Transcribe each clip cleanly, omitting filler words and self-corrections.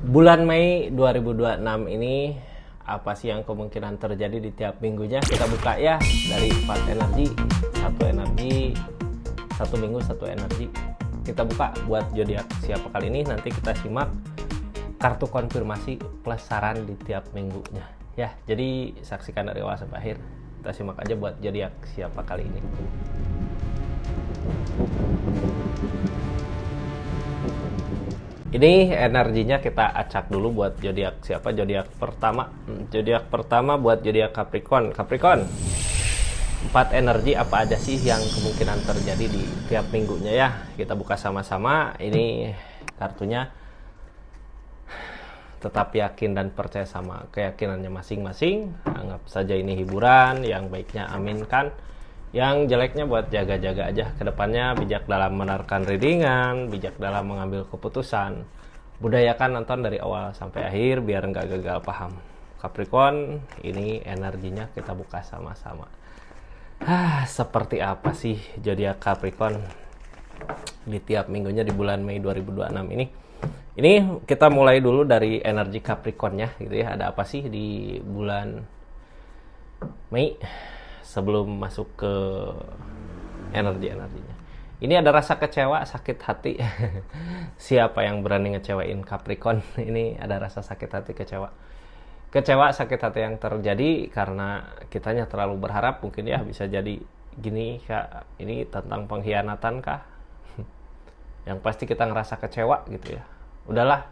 Bulan Mei 2026 ini apa sih yang kemungkinan terjadi di tiap minggunya? Kita buka ya dari 4 energi, satu minggu satu energi. Kita buka buat zodiak siapa kali ini, nanti kita simak kartu konfirmasi plus saran di tiap minggunya. Ya, jadi saksikan dari awal sampai akhir. Kita simak aja buat zodiak siapa kali ini. Ini energinya kita acak dulu buat zodiak siapa? Zodiak pertama. Zodiak pertama buat zodiak Capricorn. Capricorn. 4 energi apa aja sih yang kemungkinan terjadi di tiap minggunya ya? Kita buka sama-sama. Ini kartunya. Tetap yakin dan percaya sama keyakinannya masing-masing. Anggap saja ini hiburan, yang baiknya aminkan. Yang jeleknya buat jaga-jaga aja ke depannya, bijak dalam menawarkan readingan, bijak dalam mengambil keputusan. Budayakan nonton dari awal sampai akhir biar nggak gagal paham. Capricorn, ini energinya kita buka sama-sama. Seperti apa sih zodiak Capricorn di tiap minggunya di bulan Mei 2026 ini? Ini kita mulai dulu dari energi Capricornnya gitu ya. Ada apa sih di bulan Mei? Sebelum masuk ke energinya. Ini ada rasa kecewa, sakit hati. Siapa yang berani ngecewain Capricorn? Ini ada rasa sakit hati, kecewa. Kecewa, sakit hati yang terjadi karena kitanya terlalu berharap. Mungkin ya bisa jadi gini, Kak. Ini tentang pengkhianatan kah? Yang pasti kita ngerasa kecewa gitu ya. Udahlah,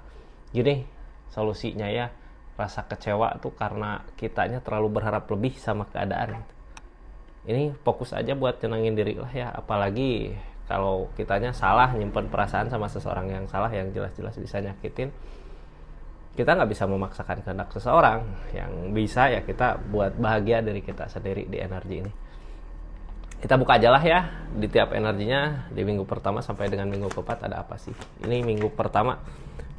gini solusinya ya. Rasa kecewa tuh karena kitanya terlalu berharap lebih sama keadaan gitu. Ini fokus aja buat tenangin diri lah ya, apalagi kalau kitanya salah nyimpen perasaan sama seseorang yang salah, yang jelas-jelas bisa nyakitin. Kita nggak bisa memaksakan kehendak seseorang, yang bisa ya kita buat bahagia diri kita sendiri di energi ini. Kita buka aja lah ya di tiap energinya di minggu pertama sampai dengan minggu keempat ada apa sih. Ini minggu pertama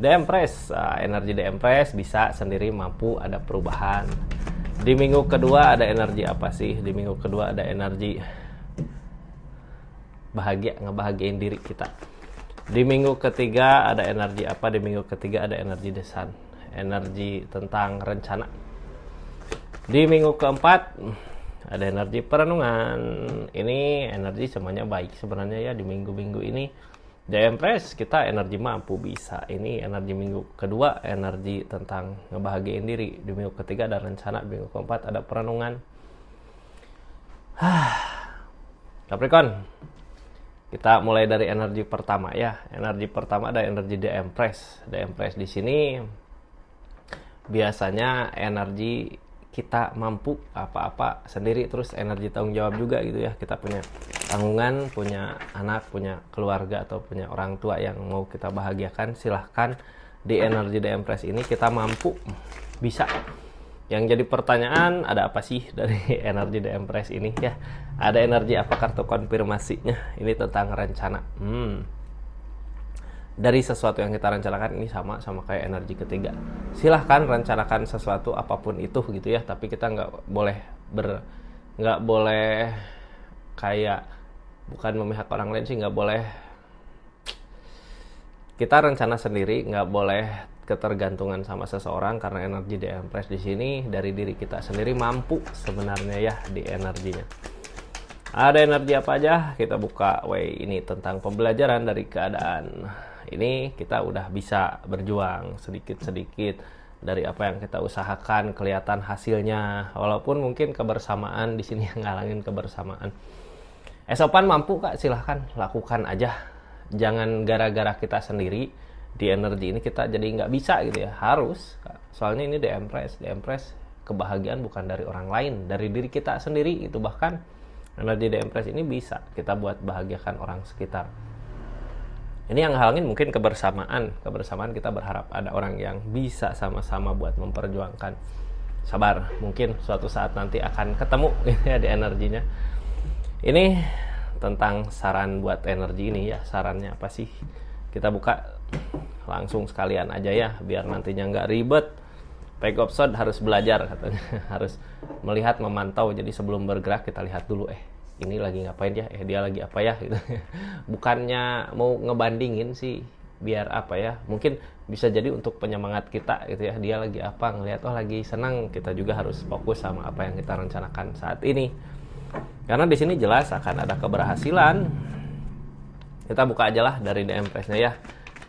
The Empress. Energi The Empress bisa sendiri, mampu, ada perubahan. Di minggu kedua ada energi apa sih? Di minggu kedua ada energi bahagia, ngebahagiain diri kita. Di minggu ketiga ada energi apa? Di minggu ketiga ada energi The Sun, energi tentang rencana. Di minggu keempat ada energi perenungan. Ini energi semuanya baik sebenarnya ya di minggu-minggu ini. The Empress kita energi mampu bisa. Ini energi minggu kedua, energi tentang ngebahagiain diri. Di minggu ketiga ada rencana, di minggu keempat ada perenungan. Capricorn, kita mulai dari energi pertama ya. Energi pertama ada energi The Empress. The Empress di sini biasanya energi kita mampu apa-apa sendiri, terus energi tanggung jawab juga gitu ya. Kita punya tanggungan, punya anak, punya keluarga, atau punya orang tua yang mau kita bahagiakan. Silahkan di energi The Empress ini kita mampu, bisa. Yang jadi pertanyaan, ada apa sih dari energi The Empress ini ya? Ada energi apa kartu konfirmasinya? Ini tentang rencana. Dari sesuatu yang kita rencanakan ini sama kayak energi ketiga. Silahkan rencanakan sesuatu apapun itu gitu ya, tapi kita nggak boleh kayak, bukan memihak orang lain sih, nggak boleh kita rencana sendiri, nggak boleh ketergantungan sama seseorang, karena energi The Empress di sini dari diri kita sendiri mampu sebenarnya ya di energinya. Ada energi apa aja? Kita buka ini tentang pembelajaran dari keadaan. Ini kita udah bisa berjuang sedikit-sedikit dari apa yang kita usahakan, kelihatan hasilnya. Walaupun mungkin kebersamaan di sini yang ngalangin kebersamaan. Esopan mampu Kak, silahkan lakukan aja. Jangan gara-gara kita sendiri di energi ini kita jadi nggak bisa gitu ya. Harus Kak. Soalnya ini The Empress. The Empress, kebahagiaan bukan dari orang lain, dari diri kita sendiri. Itu bahkan energi The Empress ini bisa kita buat bahagiakan orang sekitar. Ini yang halangin mungkin kebersamaan kita berharap ada orang yang bisa sama-sama buat memperjuangkan. Sabar, mungkin suatu saat nanti akan ketemu ya di energinya. Ini tentang saran buat energi ini ya. Sarannya apa sih? Kita buka langsung sekalian aja ya, biar nantinya nggak ribet. Pegopsod harus belajar katanya. Harus melihat, memantau. Jadi sebelum bergerak kita lihat dulu ini lagi ngapain ya, dia lagi apa ya gitu. Bukannya mau ngebandingin sih, biar apa ya, mungkin bisa jadi untuk penyemangat kita gitu ya. Dia lagi apa, ngelihat oh lagi senang, kita juga harus fokus sama apa yang kita rencanakan saat ini. Karena di sini jelas akan ada keberhasilan. Kita buka aja lah dari DM Press-nya ya.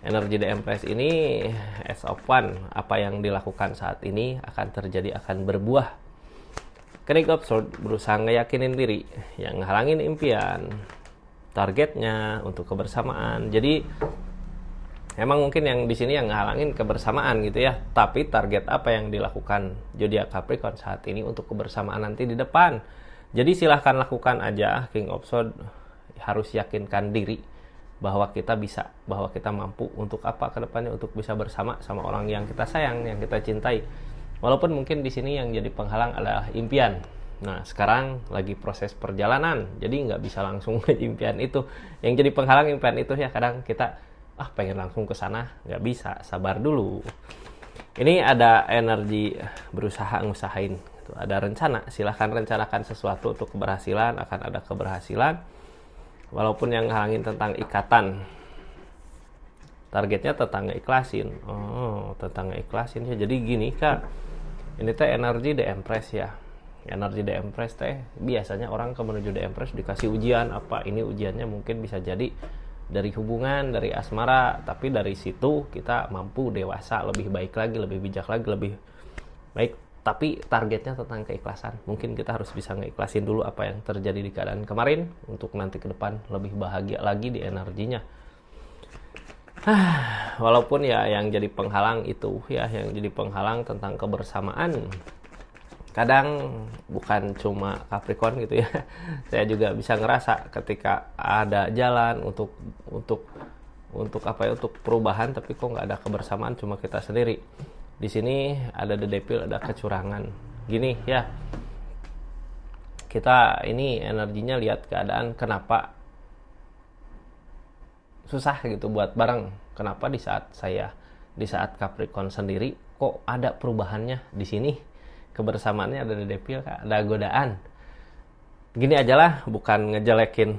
Energi DM Press ini as of one, apa yang dilakukan saat ini akan terjadi, akan berbuah. King of Swords berusaha ngeyakinin diri, yang ngehalangin impian, targetnya untuk kebersamaan. Jadi emang mungkin yang di sini yang ngehalangin kebersamaan gitu ya. Tapi target apa yang dilakukan zodiak Capricorn saat ini untuk kebersamaan nanti di depan. Jadi silahkan lakukan aja. King of Swords harus yakinkan diri bahwa kita bisa, bahwa kita mampu untuk apa ke depannya, untuk bisa bersama sama orang yang kita sayang, yang kita cintai. Walaupun mungkin di sini yang jadi penghalang adalah impian. Nah, sekarang lagi proses perjalanan, jadi nggak bisa langsung ke impian itu. Yang jadi penghalang impian itu ya, kadang kita pengen langsung ke sana, nggak bisa, sabar dulu. Ini ada energi berusaha ngusahain, gitu. Ada rencana, silahkan rencanakan sesuatu untuk keberhasilan, akan ada keberhasilan. Walaupun yang halangin tentang ikatan, targetnya tentang ngeikhlasin. Tentang ngeikhlasin ya. Jadi gini Kak, ini teh energi The Empress ya. Energi The Empress teh biasanya orang ke menuju The Empress dikasih ujian apa. Ini ujiannya mungkin bisa jadi dari hubungan, dari asmara, tapi dari situ kita mampu dewasa, lebih baik lagi, lebih bijak lagi, lebih baik. Tapi targetnya tentang keikhlasan. Mungkin kita harus bisa ngeikhlasin dulu apa yang terjadi di keadaan kemarin untuk nanti ke depan lebih bahagia lagi di energinya. Walaupun ya yang jadi penghalang itu ya, yang jadi penghalang tentang kebersamaan. Kadang bukan cuma Capricorn gitu ya. Saya juga bisa ngerasa ketika ada jalan untuk apa ya, untuk perubahan, tapi kok nggak ada kebersamaan, cuma kita sendiri. Di sini ada The Devil, ada kecurangan. Gini ya, kita ini energinya lihat keadaan kenapa susah gitu buat bareng. Kenapa di saat Capricorn sendiri kok ada perubahannya di sini. Kebersamaannya ada The Devil, ada godaan. Gini aja lah, bukan ngejelekin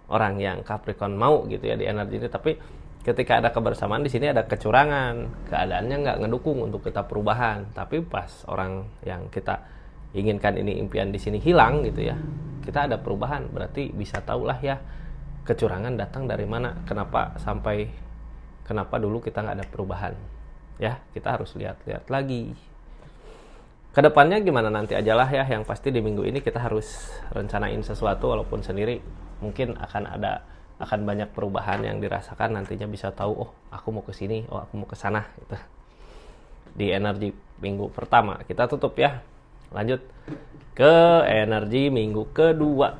orang yang Capricorn mau gitu ya di energi ini, tapi ketika ada kebersamaan di sini ada kecurangan, keadaannya nggak ngedukung untuk kita perubahan. Tapi pas orang yang kita inginkan ini, impian di sini hilang gitu ya, kita ada perubahan, berarti bisa tahulah ya kecurangan datang dari mana, kenapa dulu kita nggak ada perubahan ya. Kita harus lihat-lihat lagi kedepannya gimana nanti ajalah ya. Yang pasti di minggu ini kita harus rencanain sesuatu, walaupun sendiri mungkin akan banyak perubahan yang dirasakan. Nantinya bisa tahu, aku mau ke sini, aku mau ke sana gitu. Di energi minggu pertama kita tutup ya. Lanjut ke energi minggu kedua.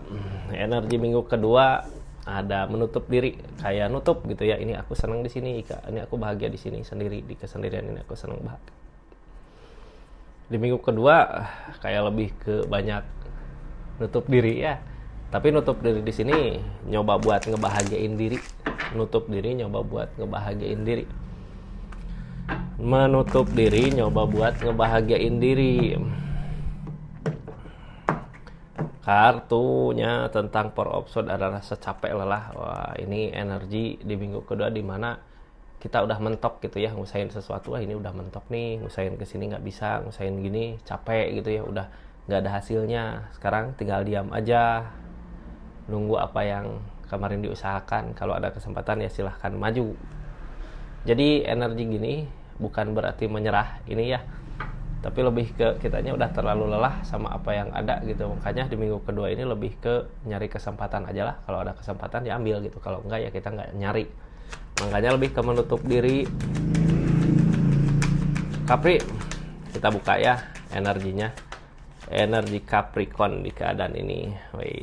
Energi minggu kedua ada menutup diri, kayak nutup gitu ya. Ini aku senang di sini, ini aku bahagia di sini sendiri, di kesendirian ini aku senang bahagia. Di minggu kedua kayak lebih ke banyak nutup diri ya. Tapi nutup diri di sini nyoba buat ngebahagiain diri. Nutup diri nyoba buat ngebahagiain diri. Menutup diri nyoba buat ngebahagiain diri. Kartunya tentang Four of Swords ada rasa capek, lelah. Wah, ini energi di minggu kedua di mana kita udah mentok gitu ya, ngusahain sesuatu. Ini udah mentok nih, ngusahain kesini nggak bisa, ngusahain gini capek gitu ya, udah nggak ada hasilnya. Sekarang tinggal diam aja, nunggu apa yang kemarin diusahakan. Kalau ada kesempatan ya silahkan maju. Jadi energi gini bukan berarti menyerah ini ya, tapi lebih ke kitanya udah terlalu lelah sama apa yang ada gitu. Makanya di minggu kedua ini lebih ke nyari kesempatan aja lah. Kalau ada kesempatan ya ambil gitu, kalau enggak ya kita nggak nyari. Makanya lebih ke menutup diri. Capri, kita buka ya energinya. Energi Capricorn di keadaan ini.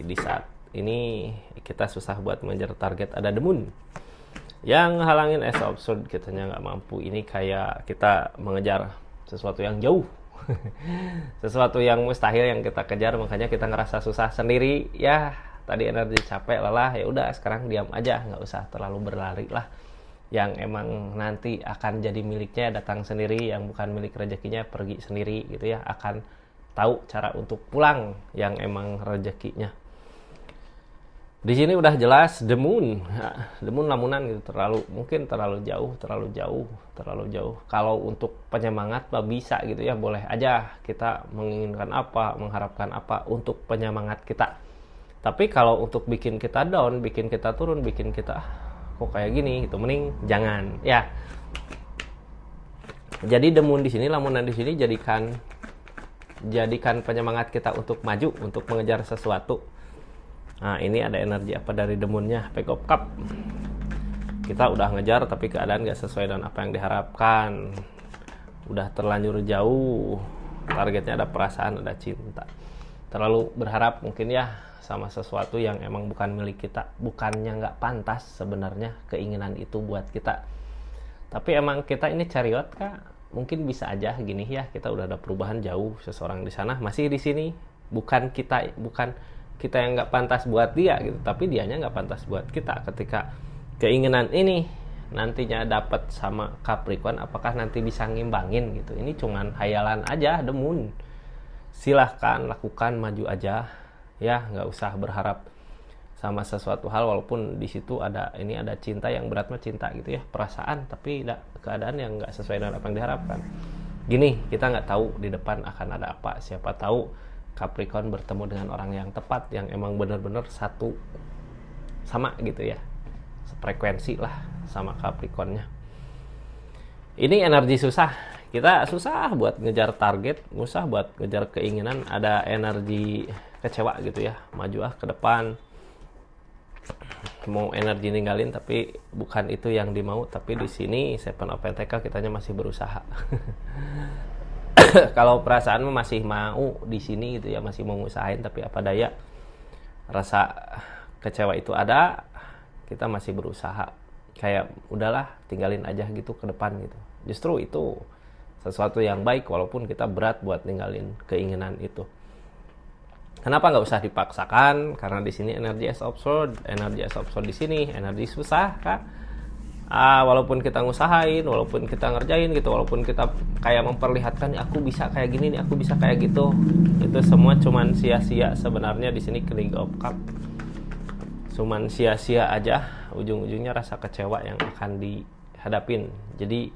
Di saat ini kita susah buat mengejar target, ada The Moon yang halangin Ace of Swords, kitanya nggak mampu. Ini kayak kita mengejar sesuatu yang jauh. Sesuatu yang mustahil yang kita kejar, makanya kita ngerasa susah sendiri ya. Tadi energi capek, lelah, ya udah sekarang diam aja, nggak usah terlalu berlari lah. Yang emang nanti akan jadi miliknya datang sendiri, yang bukan milik rezekinya pergi sendiri gitu ya, akan tahu cara untuk pulang yang emang rezekinya. Di sini udah jelas the moon. Nah, the moon lamunan gitu, mungkin terlalu jauh. Kalau untuk penyemangat mah bisa gitu ya, boleh aja kita menginginkan apa, mengharapkan apa untuk penyemangat kita. Tapi kalau untuk bikin kita down, bikin kita turun, bikin kita kok kayak gini gitu, mending jangan ya. Jadi the moon di sini, lamunan di sini jadikan penyemangat kita untuk maju, untuk mengejar sesuatu. Nah, ini ada energi apa dari demunnya? Page of Cup. Kita udah ngejar tapi keadaan gak sesuai dengan apa yang diharapkan. Udah terlanjur jauh. Targetnya ada perasaan, ada cinta. Terlalu berharap mungkin ya sama sesuatu yang emang bukan milik kita. Bukannya gak pantas sebenarnya keinginan itu buat kita. Tapi emang kita ini chariot kak. Mungkin bisa aja gini ya, kita udah ada perubahan jauh, seseorang di sana masih di sini. Bukan kita yang nggak pantas buat dia gitu, tapi dianya nggak pantas buat kita. Ketika keinginan ini nantinya dapat sama Capricorn, apakah nanti bisa ngimbangin gitu? Ini cuman hayalan aja, the moon. Silahkan lakukan, maju aja ya, nggak usah berharap sama sesuatu hal, walaupun di situ ada cinta yang berat mah cinta gitu ya, perasaan, tapi keadaan yang nggak sesuai dengan apa yang diharapkan. Gini, kita nggak tahu di depan akan ada apa. Siapa tahu Capricorn bertemu dengan orang yang tepat, yang emang benar-benar satu sama gitu ya, sefrekuensi lah sama Capricornnya. Ini energi susah, kita susah buat ngejar target, susah buat ngejar keinginan. Ada energi kecewa gitu ya, maju ke depan, mau energi ninggalin tapi bukan itu yang dimau. Tapi di sini Seven of Pentacles kitanya masih berusaha. Kalau perasaan masih mau di sini gitu ya, masih mau ngusahain, tapi apa daya, rasa kecewa itu ada, kita masih berusaha. Kayak udahlah, tinggalin aja gitu ke depan gitu. Justru itu sesuatu yang baik, walaupun kita berat buat ninggalin keinginan itu. Kenapa nggak usah dipaksakan? Karena di sini energi Ace of Swords, di sini energi susah kak. Walaupun kita ngusahain, walaupun kita ngerjain gitu, walaupun kita kayak memperlihatkan aku bisa kayak gini nih, aku bisa kayak gitu, itu semua cuman sia-sia sebenarnya. Di sini King of Cup cuman sia-sia aja, ujung-ujungnya rasa kecewa yang akan dihadapin. Jadi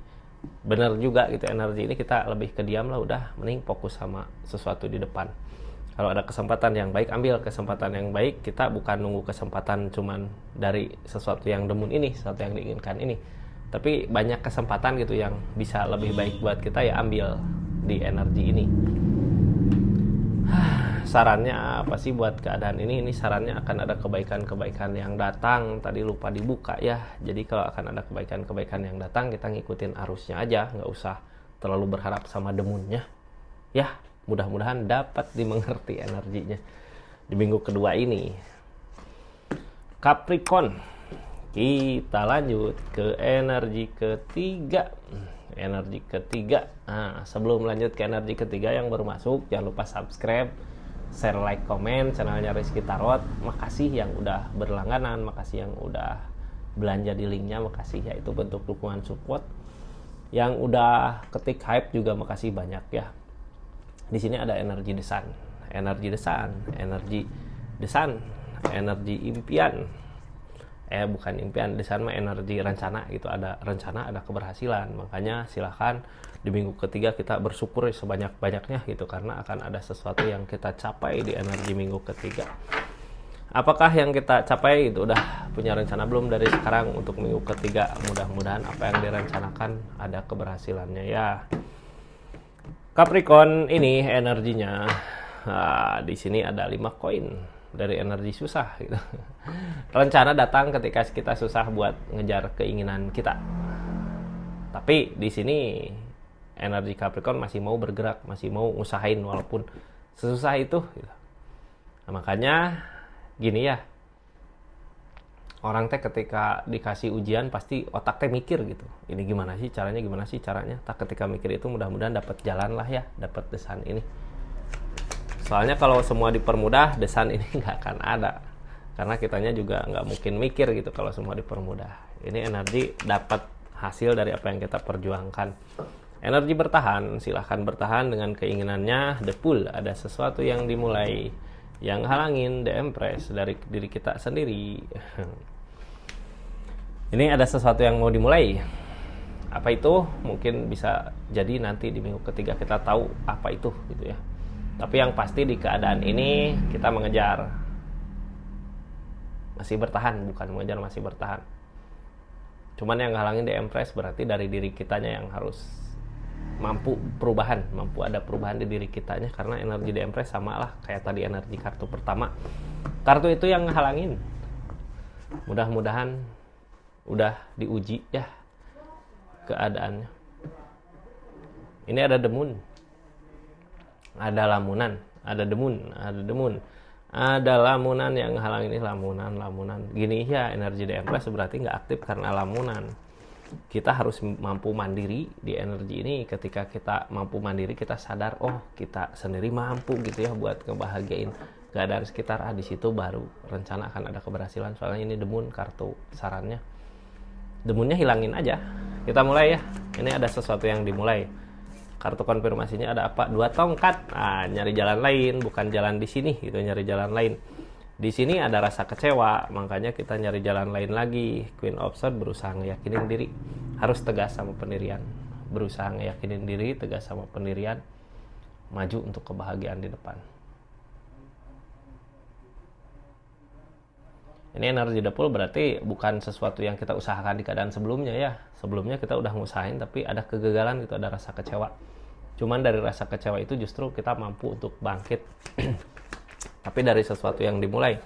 bener juga gitu, energi ini kita lebih ke diam lah, udah mending fokus sama sesuatu di depan. Kalau ada kesempatan yang baik, ambil kesempatan yang baik. Kita bukan nunggu kesempatan cuman dari sesuatu yang demun ini, sesuatu yang diinginkan ini. Tapi banyak kesempatan gitu yang bisa lebih baik buat kita, ya ambil di energi ini. Sarannya apa sih buat keadaan ini? Ini sarannya akan ada kebaikan-kebaikan yang datang. Tadi lupa dibuka ya. Jadi kalau akan ada kebaikan-kebaikan yang datang, kita ngikutin arusnya aja. Nggak usah terlalu berharap sama demunnya. Ya, mudah-mudahan dapat dimengerti energinya di minggu kedua ini. Capricorn, kita lanjut ke energi ketiga. Nah, sebelum lanjut ke energi ketiga yang baru masuk, jangan lupa subscribe, share, like, komen channelnya Rizky Tarot. Makasih yang udah berlangganan, makasih yang udah belanja di linknya, makasih ya, itu bentuk dukungan support. Yang udah ketik hype juga makasih banyak ya. Di sini ada energi desan, energi impian. Bukan impian, desan mah energi rencana gitu. Ada rencana, ada keberhasilan. Makanya silahkan di minggu ketiga kita bersyukur sebanyak-banyaknya gitu, karena akan ada sesuatu yang kita capai di energi minggu ketiga. Apakah yang kita capai itu udah punya rencana belum dari sekarang untuk minggu ketiga? Mudah-mudahan apa yang direncanakan ada keberhasilannya ya. Capricorn ini energinya, di sini ada 5 koin dari energi susah gitu. Rencana datang ketika kita susah buat ngejar keinginan kita. Tapi di sini energi Capricorn masih mau bergerak, masih mau ngusahain walaupun sesusah itu gitu. Nah, makanya gini ya, orang teh ketika dikasih ujian pasti otak teh mikir gitu, ini gimana sih caranya. Tak ketika mikir itu mudah-mudahan dapat jalan lah ya, dapat desan ini. Soalnya kalau semua dipermudah, desan ini nggak akan ada, karena kitanya juga nggak mungkin mikir gitu kalau semua dipermudah. Ini energi dapat hasil dari apa yang kita perjuangkan. Energi bertahan, silahkan bertahan dengan keinginannya. The Fool, ada sesuatu yang dimulai. yang halangin The Empress dari diri kita sendiri. Ini ada sesuatu yang mau dimulai. Apa itu? Mungkin bisa jadi nanti di minggu ketiga kita tahu apa itu gitu ya. Tapi yang pasti di keadaan ini kita mengejar, masih bertahan, bukan mengejar, masih bertahan. Cuman yang halangin The Empress berarti dari diri kitanya yang harus mampu perubahan, mampu ada perubahan di diri kitanya, karena energi The Empress sama lah kayak tadi energi kartu pertama. Kartu itu yang halangin. Mudah-mudahan udah diuji ya keadaannya. Ini ada demun, ada lamunan, ada demun, ada demun, ada lamunan yang halangin. Ini lamunan gini ya. Energi The Empress berarti nggak aktif karena lamunan. Kita harus mampu mandiri di energi ini. Ketika kita mampu mandiri, kita sadar, oh kita sendiri mampu gitu ya buat ngebahagiain keadaan sekitar. Di situ baru rencana akan ada keberhasilan. Soalnya ini demun, kartu sarannya demunnya hilangin aja. Kita mulai ya. Ini ada sesuatu yang dimulai. Kartu konfirmasinya ada apa? 2 tongkat. Nyari jalan lain, bukan jalan di sini gitu, nyari jalan lain. Di sini ada rasa kecewa, makanya kita nyari jalan lain lagi. Queen of Swords berusaha ngeyakinin diri, harus tegas sama pendirian. Berusaha ngeyakinin diri, tegas sama pendirian, maju untuk kebahagiaan di depan. Ini energi The Fool berarti bukan sesuatu yang kita usahakan di keadaan sebelumnya ya. Sebelumnya kita udah ngusahain tapi ada kegagalan gitu, ada rasa kecewa. Cuman dari rasa kecewa itu justru kita mampu untuk bangkit. Tapi dari sesuatu yang dimulai.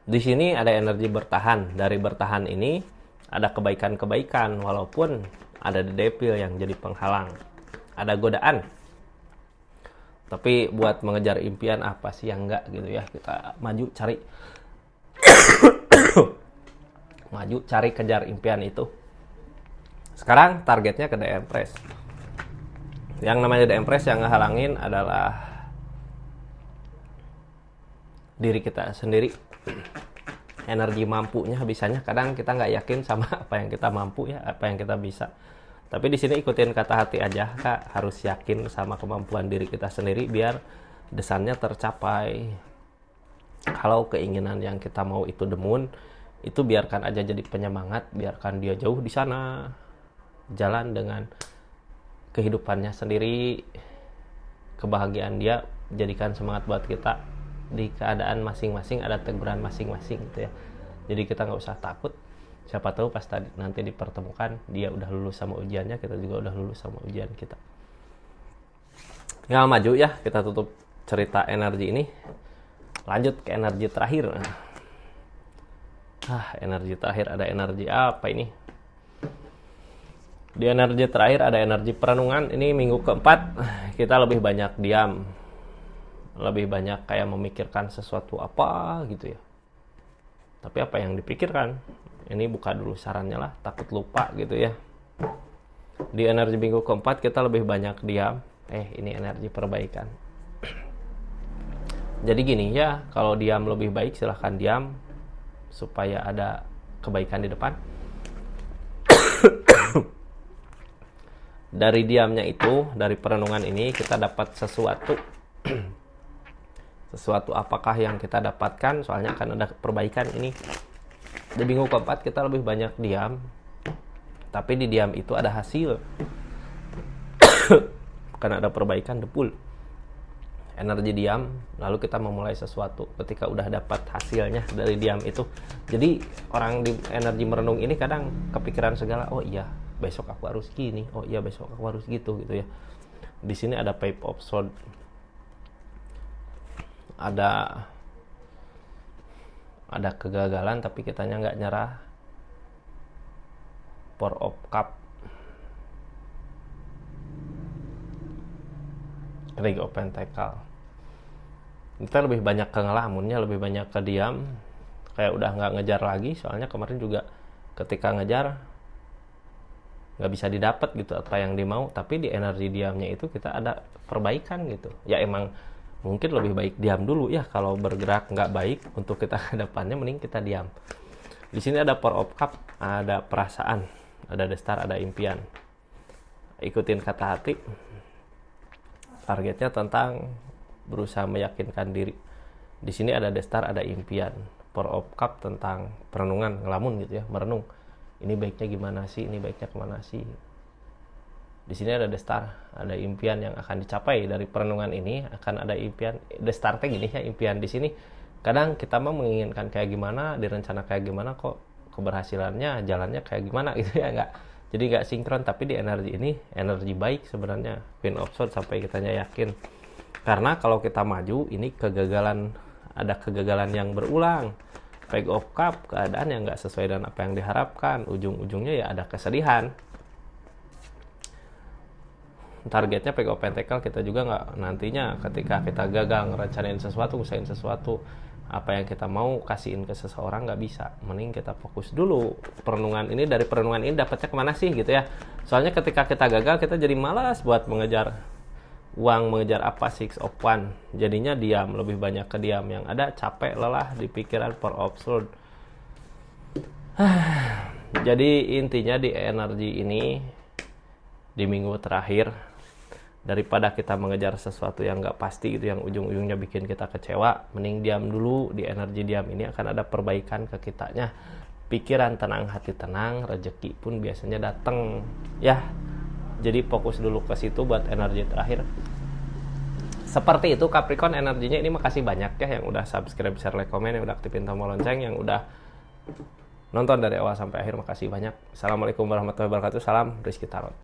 Di sini ada energi bertahan. Dari bertahan ini ada kebaikan-kebaikan, walaupun ada The Devil yang jadi penghalang. Ada godaan. Tapi buat mengejar impian apa sih yang enggak gitu ya. Kita maju cari maju cari kejar impian itu. Sekarang targetnya ke The Empress. Yang namanya The Empress yang ngehalangin adalah diri kita sendiri. Energi mampunya, bisanya kadang kita nggak yakin sama apa yang kita mampu ya, apa yang kita bisa. Tapi di sini ikutin kata hati aja, Kak. Harus yakin sama kemampuan diri kita sendiri biar desainnya tercapai. Kalau keinginan yang kita mau itu demun, itu biarkan aja jadi penyemangat, biarkan dia jauh di sana. Jalan dengan kehidupannya sendiri, kebahagiaan dia, jadikan semangat buat kita. Di keadaan masing-masing ada teguran masing-masing gitu ya. Jadi kita nggak usah takut. Siapa tahu pas nanti dipertemukan dia udah lulus sama ujiannya, kita juga udah lulus sama ujian kita. Tinggal maju ya. Kita tutup cerita energi ini, lanjut ke energi terakhir. Energi terakhir ada energi apa ini? Di energi terakhir ada energi perenungan. Ini minggu keempat, kita lebih banyak diam, lebih banyak kayak memikirkan sesuatu apa gitu ya. Tapi apa yang dipikirkan? Ini buka dulu sarannya lah, takut lupa gitu ya. Di energi minggu keempat kita lebih banyak diam. Ini energi perbaikan. Jadi gini ya, kalau diam lebih baik silahkan diam supaya ada kebaikan di depan. Dari diamnya itu, dari perenungan ini kita dapat sesuatu. Sesuatu apakah yang kita dapatkan? Soalnya akan ada perbaikan ini. Di minggu keempat kita lebih banyak diam, tapi di diam itu ada hasil. Karena ada perbaikan, The Fool. Energi diam, lalu kita memulai sesuatu ketika udah dapat hasilnya dari diam itu. Jadi orang di energi merenung ini kadang kepikiran segala, oh iya besok aku harus gini, oh iya besok aku harus gitu ya. Di sini ada Page of Swords, ada kegagalan tapi kitanya nggak nyerah. Four of Cup, Three of Pentacle. Kita lebih banyak ke ngelamunnya, lebih banyak ke diam, kayak udah nggak ngejar lagi. Soalnya kemarin juga ketika ngejar nggak bisa didapat gitu apa yang dimau, tapi di energi diamnya itu kita ada perbaikan gitu ya. Emang mungkin lebih baik diam dulu ya, kalau bergerak nggak baik untuk kita ke depannya, mending kita diam. Di sini ada Four of Cup, ada perasaan, ada The Star, ada impian. Ikutin kata hati, Targetnya tentang berusaha meyakinkan diri. Di sini ada The Star, ada impian. Four of Cup tentang perenungan, ngelamun gitu ya, merenung. Ini baiknya gimana sih? Ini baiknya kemana sih? Di sini ada The Star, ada impian yang akan dicapai dari perenungan ini, akan ada impian. The Star gini ya, impian di sini. Kadang kita mah menginginkan kayak gimana, direncana kayak gimana, kok keberhasilannya, jalannya kayak gimana gitu ya, jadi nggak sinkron. Tapi di energi ini, energi baik sebenarnya. Queen of Swords sampai kitanya yakin. Karena kalau kita maju, ini kegagalan, ada kegagalan yang berulang. Page of Cup, keadaan yang nggak sesuai dengan apa yang diharapkan. Ujung-ujungnya ya ada kesedihan. Targetnya Page of Pentacle, kita juga nggak, nantinya ketika kita gagal ngerencanain sesuatu, usahain sesuatu, apa yang kita mau kasihin ke seseorang nggak bisa. Mending kita fokus dulu perenungan ini. Dari perenungan ini dapatnya kemana sih gitu ya. Soalnya ketika kita gagal, kita jadi malas buat mengejar uang, mengejar apa, Six of Wands. Jadinya diam, lebih banyak ke diam. Yang ada capek, lelah di pikiran, Four of Swords. Jadi intinya di energi ini, di minggu terakhir, daripada kita mengejar sesuatu yang nggak pasti gitu, yang ujung-ujungnya bikin kita kecewa, mending diam dulu. Di energi diam ini akan ada perbaikan ke kitanya. Pikiran tenang, hati tenang, rezeki pun biasanya datang ya. Jadi fokus dulu ke situ buat energi terakhir. Seperti itu Capricorn energinya ini. Makasih banyak ya yang udah subscribe, share, like, komen, yang udah aktifin tombol lonceng, yang udah nonton dari awal sampai akhir. Makasih banyak. Assalamualaikum warahmatullahi wabarakatuh. Salam Rizky Tarot.